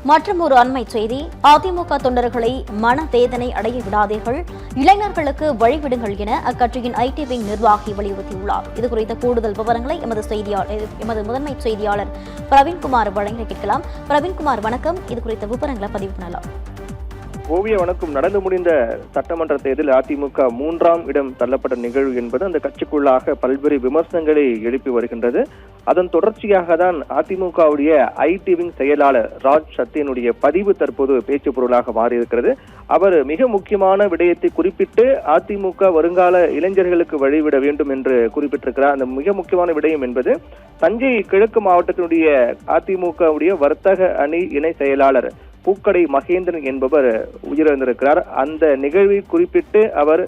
மற்றும் ஒரு அண்மை செய்தி, அதிமுக தொண்டர்களை மனவேதனை அடைய விடாதீர்கள், இளைஞர்களுக்கு வழிவிடுங்கள் என அக்கட்சியின் ஐடி விங் நிர்வாகி வலியுறுத்தியுள்ளார். இதுகுறித்த கூடுதல் விவரங்களை எமது முதன்மை செய்தியாளர் பிரவீன்குமார் வழங்க கேட்கலாம். பிரவீன்குமார், வணக்கம். இது குறித்த விவரங்களை பதிவு பண்ணலாம். ஓவிய வணக்கம். நடந்து முடிந்த சட்டமன்ற தேர்தலில் அதிமுக 3ஆம் இடம் தள்ளப்பட்ட நிகழ்வு என்பது அந்த கட்சிக்குள்ளாக பல்வேறு விமர்சனங்களை எழுப்பி வருகின்றது. அதன் தொடர்ச்சியாக தான் அதிமுகவுடைய ஐடி விங் செயலாளர் ராஜ் சத்தியனுடைய பதிவு தற்போது பேச்சு பொருளாக மாறியிருக்கிறது. அவர் மிக முக்கியமான விடயத்தை குறிப்பிட்டு அதிமுக வருங்கால இளைஞர்களுக்கு வழிவிட வேண்டும் என்று குறிப்பிட்டிருக்கிறார். அந்த மிக முக்கியமான விடயம் என்பது தஞ்சை கிழக்கு மாவட்டத்தினுடைய அதிமுகவுடைய வர்த்தக அணி இணை செயலாளர் பூக்கடை மகேந்திரன் என்பவர் உயிரிழந்திருக்கிறார். அந்த நிகழ்வை குறிப்பிட்டு அவர்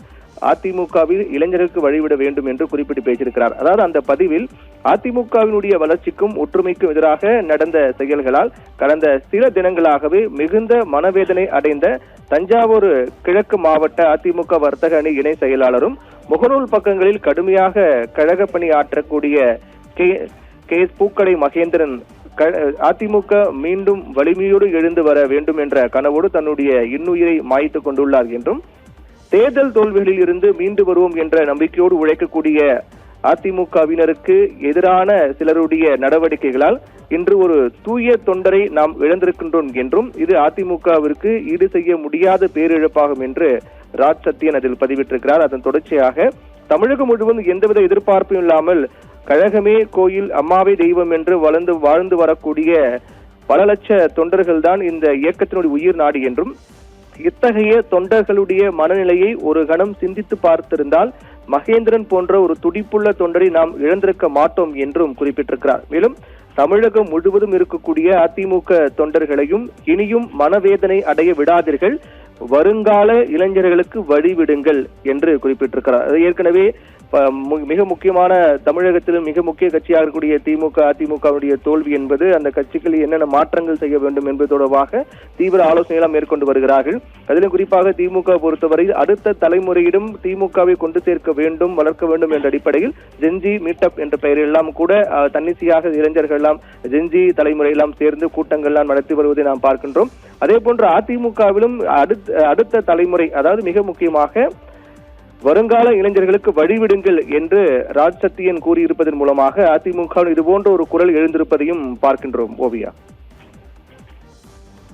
அதிமுகவில் இளைஞருக்கு வழிவிட வேண்டும் என்று குறிப்பிட்டு பேசியிருக்கிறார். அதாவது அந்த பதிவில் அதிமுகவினுடைய வளர்ச்சிக்கும் ஒற்றுமைக்கும் எதிராக நடந்த செயல்களால் கடந்த சில தினங்களாகவே மிகுந்த மனவேதனை அடைந்த தஞ்சாவூர் கிழக்கு மாவட்ட அதிமுக வர்த்தக அணி இணை செயலாளரும் முகநூல் பக்கங்களில் கடுமையாக கழக பணி ஆற்றக்கூடிய கே பூக்கடை மகேந்திரன் அதிமுக மீண்டும் வலிமையோடு எழுந்து வர வேண்டும் என்ற கனவோடு தன்னுடைய இன்னுயிரை மாய்த்துக் கொண்டுள்ளார் என்றும், தேர்தல் தோல்விகளில் இருந்து மீண்டு வருவோம் என்ற நம்பிக்கையோடு உழைக்கக்கூடிய அதிமுகவினருக்கு எதிரான சிலருடைய நடவடிக்கைகளால் இன்று ஒரு தூய தொண்டரை நாம் இழந்திருக்கின்றோம் என்றும், இது அதிமுகவிற்கு ஈடு செய்ய முடியாத பேரிழப்பாகும் என்று ராஜ் சத்தியன் அதில் பதிவிட்டிருக்கிறார். அதன் தொடர்ச்சியாக தமிழகம் முழுவதும் எந்தவித எதிர்பார்ப்பும் இல்லாமல் கழகமே கோயில், அம்மாவே தெய்வம் என்று வாழ்ந்து வரக்கூடிய பல லட்ச தொண்டர்கள் தான் இந்த இயக்கத்தினுடைய உயிர் நாடி என்றும், இத்தகைய தொண்டர்களுடைய மனநிலையை ஒரு கணம் சிந்தித்து பார்த்திருந்தால் மகேந்திரன் போன்ற ஒரு துடிப்புள்ள தொண்டரை நாம் இழந்திருக்க மாட்டோம் என்றும் குறிப்பிட்டிருக்கிறார். மேலும் தமிழகம் முழுவதும் இருக்கக்கூடிய அதிமுக தொண்டர்களையும் இனியும் மனவேதனை அடைய விடாதீர்கள், வருங்கால இளைஞர்களுக்கு வழிவிடுங்கள் என்று குறிப்பிட்டிருக்கிறார். ஏற்கனவே மிக முக்கியமான தமிழகத்திலும் மிக முக்கிய கட்சியாக இருக்கக்கூடிய திமுக அதிமுகவுடைய தோல்வி என்பது அந்த கட்சிகள் என்னென்ன மாற்றங்கள் செய்ய வேண்டும் என்பது தொடர்பாக தீவிர ஆலோசனையெல்லாம் மேற்கொண்டு வருகிறார்கள். அதிலும் குறிப்பாக திமுக பொறுத்தவரை அடுத்த தலைமுறையிடம் திமுகவை கொண்டு சேர்க்க வேண்டும், வளர்க்க வேண்டும் என்ற அடிப்படையில் ஜென்ஜி மீட்டப் என்ற பெயரில் எல்லாம் கூட தன்னிச்சையாக இளைஞர்கள் எல்லாம் ஜென்ஜி தலைமுறையெல்லாம் சேர்ந்து கூட்டங்கள்லாம் நடத்தி வருவதை நாம் பார்க்கின்றோம். அதே போன்று அதிமுகவிலும் அடுத்த தலைமுறை, அதாவது மிக முக்கியமாக வருங்கால இளைஞர்களுக்கு வழிவிடுங்கள் என்று ராஜ் சத்தியன் கூறியிருப்பதன் மூலமாக அதிமுக இதுபோன்ற ஒரு குரல் எழுந்திருப்பதையும் பார்க்கின்றோம். ஓவியா.